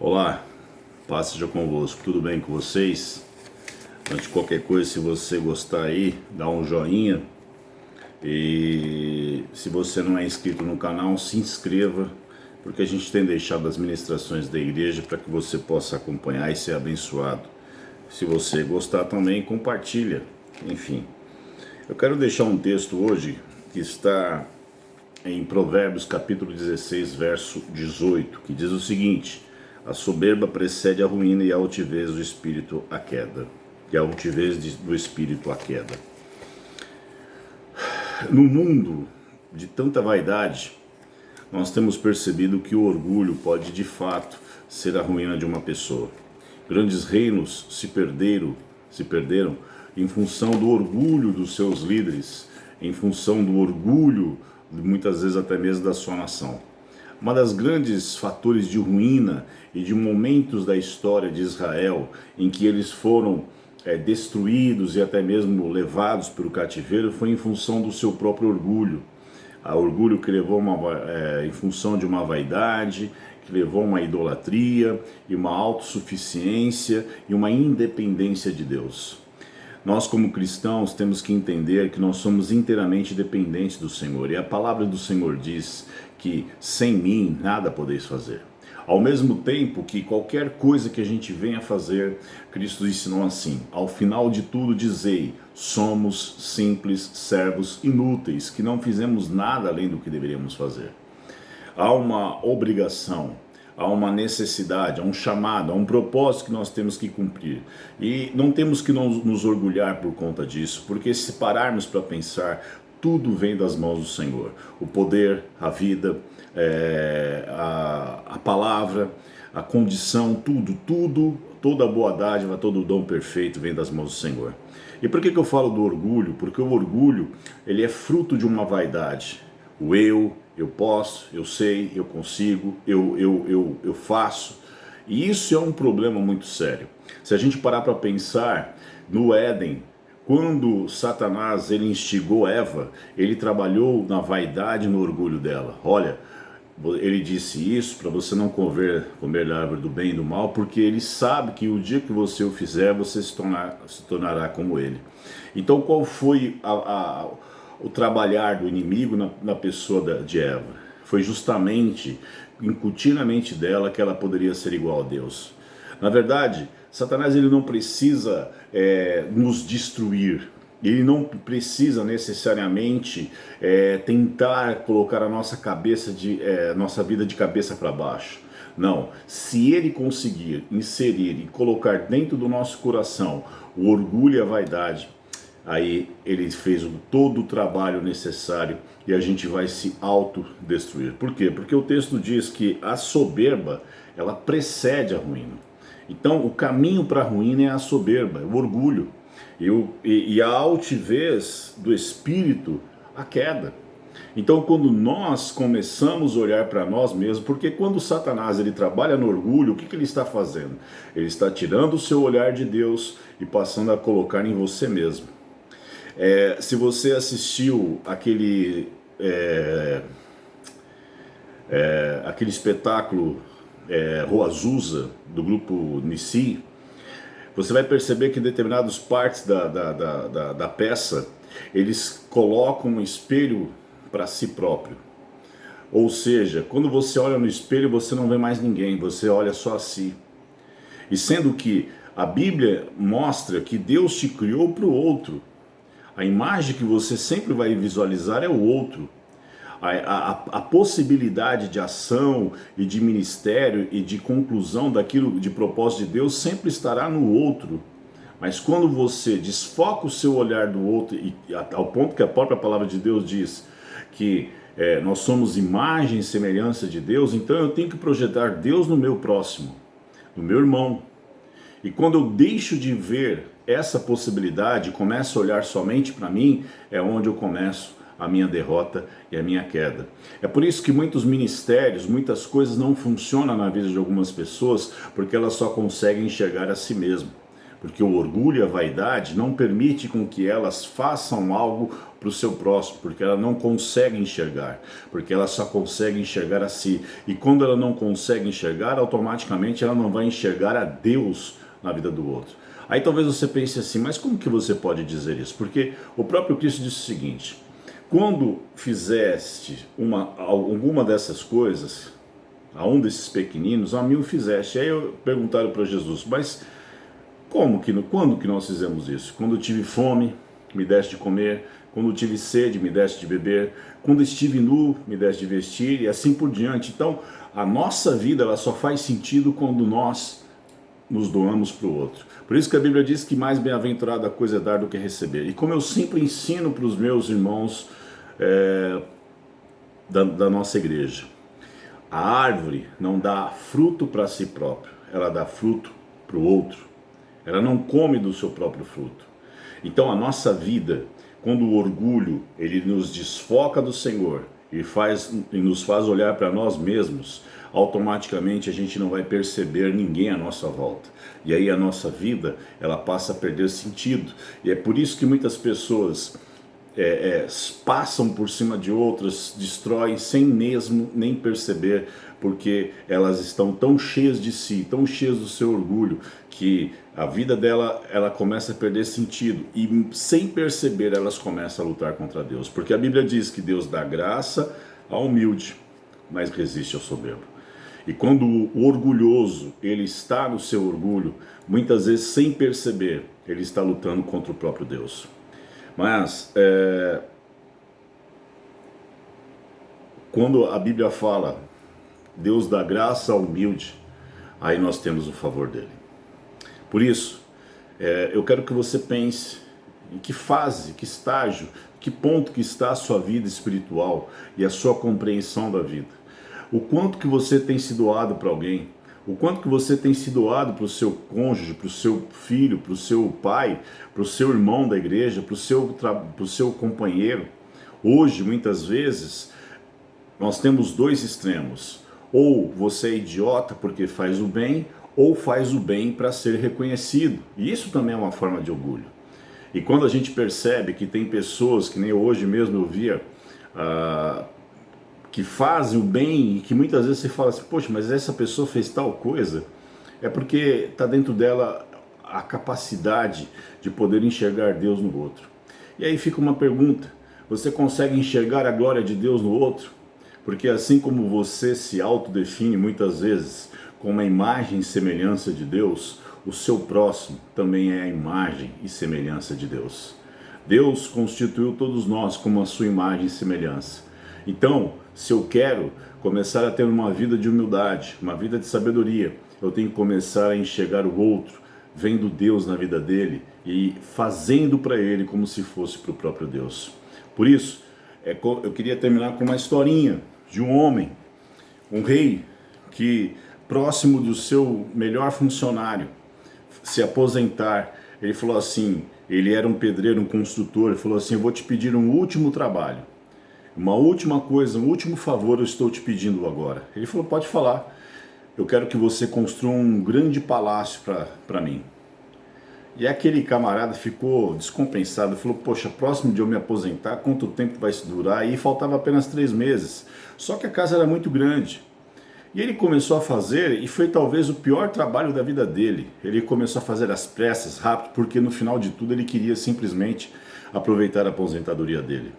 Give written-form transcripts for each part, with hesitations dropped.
Olá, paz seja convosco, tudo bem com vocês? Antes de qualquer coisa, se você gostar aí, dá um joinha. E se você não é inscrito no canal, se inscreva, porque a gente tem deixado as ministrações da igreja para que você possa acompanhar e ser abençoado. Se você gostar também, compartilha. Enfim, eu quero deixar um texto hoje que está em Provérbios capítulo 16, verso 18, que diz o seguinte: a soberba precede a ruína e a altivez do espírito a queda. E a altivez do espírito a queda. No mundo de tanta vaidade, nós temos percebido que o orgulho pode de fato ser a ruína de uma pessoa. Grandes reinos se perderam em função do orgulho dos seus líderes, em função do orgulho, muitas vezes até mesmo da sua nação. Uma das grandes fatores de ruína e de momentos da história de Israel em que eles foram destruídos e até mesmo levados para o cativeiro foi em função do seu próprio orgulho. A orgulho que levou em função de uma vaidade, que levou a uma idolatria e uma autossuficiência e uma independência de Deus. Nós, como cristãos, temos que entender que nós somos inteiramente dependentes do Senhor. E a palavra do Senhor diz que sem mim nada podeis fazer. Ao mesmo tempo que qualquer coisa que a gente venha fazer, Cristo ensinou assim: ao final de tudo dizei, somos simples servos inúteis, que não fizemos nada além do que deveríamos fazer. Há uma obrigação, há uma necessidade, há um chamado, há um propósito que nós temos que cumprir. E não temos que nos orgulhar por conta disso, porque se pararmos para pensar, tudo vem das mãos do Senhor. O poder, a vida, a palavra, a condição, tudo, toda a boa dádiva, todo o dom perfeito vem das mãos do Senhor. E por que eu falo do orgulho? Porque o orgulho, ele é fruto de uma vaidade. O eu posso, eu sei, eu consigo, eu faço. E isso é um problema muito sério. Se a gente parar para pensar, no Éden, quando Satanás ele instigou Eva, ele trabalhou na vaidade e no orgulho dela. Olha, ele disse isso para você não comer da árvore do bem e do mal, porque ele sabe que o dia que você o fizer, você se tornará como ele. Então qual foi o trabalhar do inimigo na pessoa de Eva? Foi justamente incutir na mente dela que ela poderia ser igual a Deus. Na verdade, Satanás ele não precisa nos destruir. Ele não precisa necessariamente tentar colocar a nossa nossa vida de cabeça para baixo. Não, se ele conseguir inserir e colocar dentro do nosso coração o orgulho e a vaidade, aí ele fez todo o trabalho necessário e a gente vai se autodestruir. Por quê? Porque o texto diz que a soberba, ela precede a ruína. Então, o caminho para a ruína é a soberba, é o orgulho. E a altivez do espírito, a queda. Então, quando nós começamos a olhar para nós mesmos, porque quando Satanás ele trabalha no orgulho, o que ele está fazendo? Ele está tirando o seu olhar de Deus e passando a colocar em você mesmo. Se você assistiu aquele espetáculo Rua Azusa, do grupo Nissi, você vai perceber que em determinadas partes da peça, eles colocam um espelho para si próprio. Ou seja, quando você olha no espelho, você não vê mais ninguém, você olha só a si. E sendo que a Bíblia mostra que Deus te criou para o outro. A imagem que você sempre vai visualizar é o outro. A possibilidade de ação e de ministério e de conclusão daquilo de propósito de Deus sempre estará no outro. Mas quando você desfoca o seu olhar do outro, e ao ponto que a própria palavra de Deus diz que nós somos imagem e semelhança de Deus, então eu tenho que projetar Deus no meu próximo, no meu irmão. E quando eu deixo de ver essa possibilidade e começo a olhar somente para mim, é onde eu começo a minha derrota e a minha queda. É por isso que muitos ministérios, muitas coisas não funcionam na vida de algumas pessoas, porque elas só conseguem enxergar a si mesmas. Porque o orgulho e a vaidade não permite com que elas façam algo para o seu próximo, porque ela não consegue enxergar, porque ela só consegue enxergar a si. E quando ela não consegue enxergar, automaticamente ela não vai enxergar a Deus na vida do outro. Aí talvez você pense assim, mas como que você pode dizer isso? Porque o próprio Cristo disse o seguinte: quando fizeste alguma dessas coisas a um desses pequeninos, a mim o fizeste. Aí perguntaram para Jesus, mas quando que nós fizemos isso? Quando eu tive fome, me deste de comer. Quando eu tive sede, me deste de beber. Quando estive nu, me deste de vestir, e assim por diante. Então, a nossa vida ela só faz sentido quando nós nos doamos para o outro. Por isso que a Bíblia diz que mais bem-aventurada coisa é dar do que receber. E como eu sempre ensino para os meus irmãos da nossa igreja, a árvore não dá fruto para si próprio, ela dá fruto para o outro. Ela não come do seu próprio fruto. Então a nossa vida, quando o orgulho ele nos desfoca do Senhor e nos faz olhar para nós mesmos, automaticamente a gente não vai perceber ninguém à nossa volta. E aí a nossa vida ela passa a perder sentido. E é por isso que muitas pessoas passam por cima de outras, destroem sem mesmo nem perceber, porque elas estão tão cheias de si, tão cheias do seu orgulho, que a vida dela ela começa a perder sentido e sem perceber elas começam a lutar contra Deus, porque a Bíblia diz que Deus dá graça ao humilde, mas resiste ao soberbo. E quando o orgulhoso ele está no seu orgulho, muitas vezes sem perceber, ele está lutando contra o próprio Deus. Mas quando a Bíblia fala Deus dá graça ao humilde, aí nós temos o favor dele. Por isso, eu quero que você pense em que fase, que estágio, que ponto que está a sua vida espiritual e a sua compreensão da vida. O quanto que você tem se doado para alguém, o quanto que você tem se doado para o seu cônjuge, para o seu filho, para o seu pai, para o seu irmão da igreja, para o seu companheiro. Hoje, muitas vezes, nós temos dois extremos. Ou você é idiota porque faz o bem, ou faz o bem para ser reconhecido. E isso também é uma forma de orgulho. E quando a gente percebe que tem pessoas, que nem hoje mesmo eu via, que fazem o bem e que muitas vezes você fala assim, poxa, mas essa pessoa fez tal coisa, é porque está dentro dela a capacidade de poder enxergar Deus no outro. E aí fica uma pergunta, você consegue enxergar a glória de Deus no outro? Porque assim como você se autodefine muitas vezes como a imagem e semelhança de Deus, o seu próximo também é a imagem e semelhança de Deus. Deus constituiu todos nós como a sua imagem e semelhança. Então, se eu quero começar a ter uma vida de humildade, uma vida de sabedoria, eu tenho que começar a enxergar o outro, vendo Deus na vida dele e fazendo para ele como se fosse para o próprio Deus. Por isso, eu queria terminar com uma historinha de um homem, um rei, que próximo do seu melhor funcionário, se aposentar, ele falou assim, ele era um pedreiro, um construtor, ele falou assim, eu vou te pedir um último trabalho. Uma última coisa, um último favor eu estou te pedindo agora. Ele falou, pode falar. Eu quero que você construa um grande palácio para mim. E aquele camarada ficou descompensado, falou, poxa, próximo de eu me aposentar, quanto tempo vai se durar? E faltava apenas 3 meses. Só que a casa era muito grande. E ele começou a fazer, e foi talvez o pior trabalho da vida dele. Ele começou a fazer às pressas, rápido, porque no final de tudo ele queria simplesmente aproveitar a aposentadoria dele.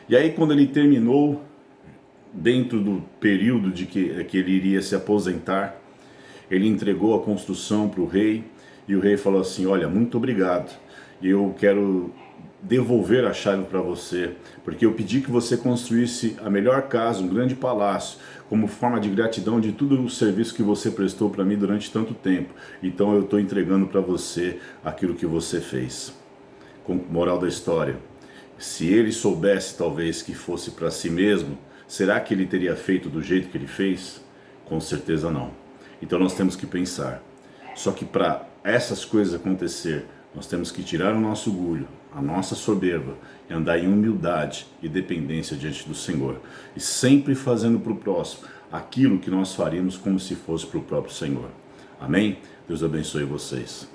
E aí quando ele terminou, dentro do período de que ele iria se aposentar, ele entregou a construção para o rei, e o rei falou assim, olha, muito obrigado, eu quero devolver a chave para você, porque eu pedi que você construísse a melhor casa, um grande palácio, como forma de gratidão de todo o serviço que você prestou para mim durante tanto tempo, então eu estou entregando para você aquilo que você fez. Com moral da história, se ele soubesse talvez que fosse para si mesmo, será que ele teria feito do jeito que ele fez? Com certeza não. Então nós temos que pensar. Só que para essas coisas acontecer, nós temos que tirar o nosso orgulho, a nossa soberba, e andar em humildade e dependência diante do Senhor. E sempre fazendo para o próximo aquilo que nós faríamos como se fosse para o próprio Senhor. Amém? Deus abençoe vocês.